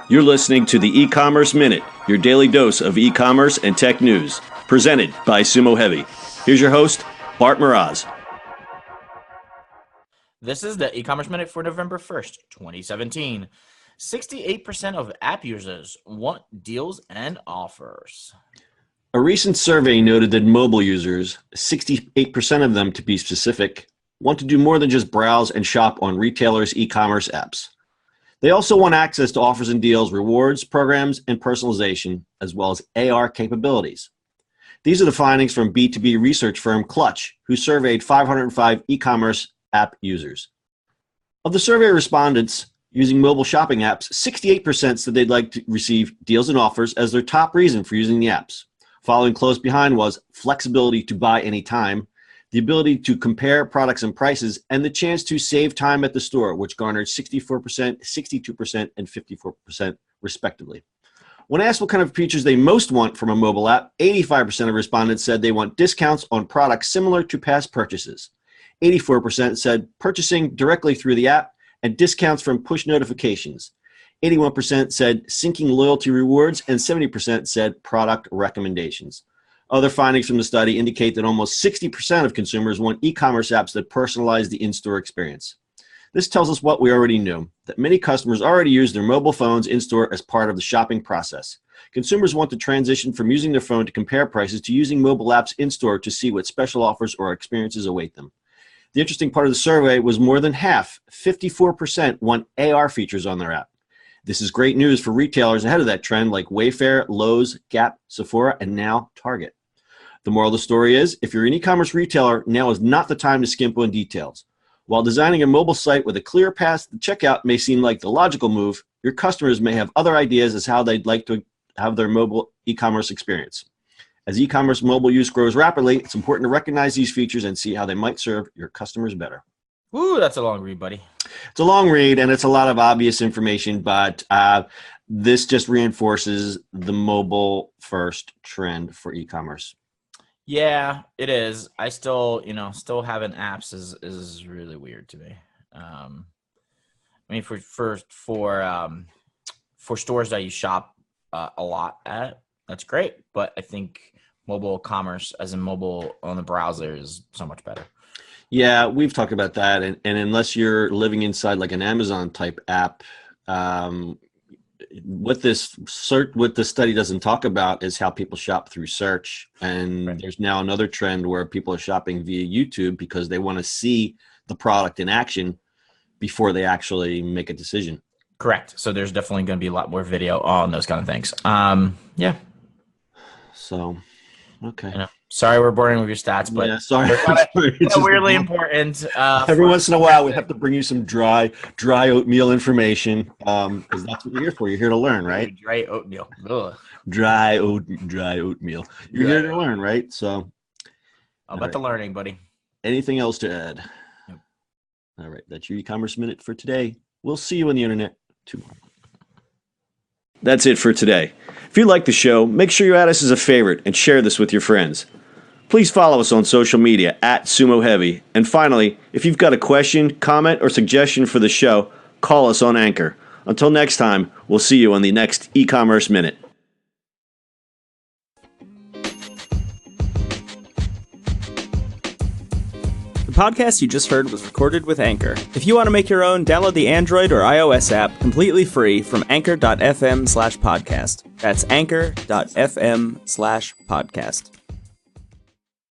You're listening to the ECommerce Minute, your daily dose of e-commerce and tech news, presented by Sumo Heavy. Here's your host, Bart Mraz. This is the e-commerce minute for November 1st, 2017. 68% of app users want deals and offers. A recent survey noted that mobile users, 68% of them to be specific, want to do more than just browse and shop on retailers' e-commerce apps. They also want access to offers and deals, rewards, programs, and personalization, as well as AR capabilities. These are the findings from B2B research firm Clutch, who surveyed 505 e-commerce app users. Of the survey respondents using mobile shopping apps, 68% said they'd like to receive deals and offers as their top reason for using the apps. Following close behind was flexibility to buy anytime, the ability to compare products and prices, and the chance to save time at the store, which garnered 64%, 62%, and 54% respectively. When asked what kind of features they most want from a mobile app, 85% of respondents said they want discounts on products similar to past purchases. 84% said purchasing directly through the app and discounts from push notifications. 81% said syncing loyalty rewards, and 70% said product recommendations. Other findings from the study indicate that almost 60% of consumers want e-commerce apps that personalize the in-store experience. This tells us what we already knew, that many customers already use their mobile phones in-store as part of the shopping process. Consumers want to transition from using their phone to compare prices to using mobile apps in-store to see what special offers or experiences await them. The interesting part of the survey was more than half, 54%, want AR features on their app. This is great news for retailers ahead of that trend like Wayfair, Lowe's, Gap, Sephora, and now Target. The moral of the story is, if you're an e-commerce retailer, now is not the time to skimp on details. While designing a mobile site with a clear path to checkout may seem like the logical move, your customers may have other ideas as how they'd like to have their mobile e-commerce experience. As e-commerce mobile use grows rapidly, it's important to recognize these features and see how they might serve your customers better. Ooh, that's a long read, buddy. It's a long read, and it's a lot of obvious information, but this just reinforces the mobile-first trend for e-commerce. Yeah, it is. I still having apps is really weird to me. I mean, for stores that you shop a lot at, that's great. But I think mobile commerce, as in mobile on the browser, is so much better. Yeah, we've talked about that, and unless you're living inside like an Amazon type app, what the study doesn't talk about is how people shop through search. And right. There's now another trend where people are shopping via YouTube because they want to see the product in action before they actually make a decision. Correct. So there's definitely going to be a lot more video on those kind of things. Yeah. So, okay. Sorry we're boring with your stats, but yeah, sorry. It's weirdly important. Every once in a while, we have to bring you some dry oatmeal information because that's what you're here for. You're here to learn, right? Dry oatmeal. Ugh. Dry oatmeal. You're here to learn, right? So, I'll bet the learning, buddy. Anything else to add? Nope. All right, that's your e-commerce minute for today. We'll see you on the internet tomorrow. That's it for today. If you like the show, make sure you add us as a favorite and share this with your friends. Please follow us on social media at Sumo Heavy. And finally, if you've got a question, comment, or suggestion for the show, call us on Anchor. Until next time, we'll see you on the next e-commerce minute. The podcast you just heard was recorded with Anchor. If you want to make your own, download the Android or iOS app completely free from anchor.fm/podcast. That's anchor.fm/podcast.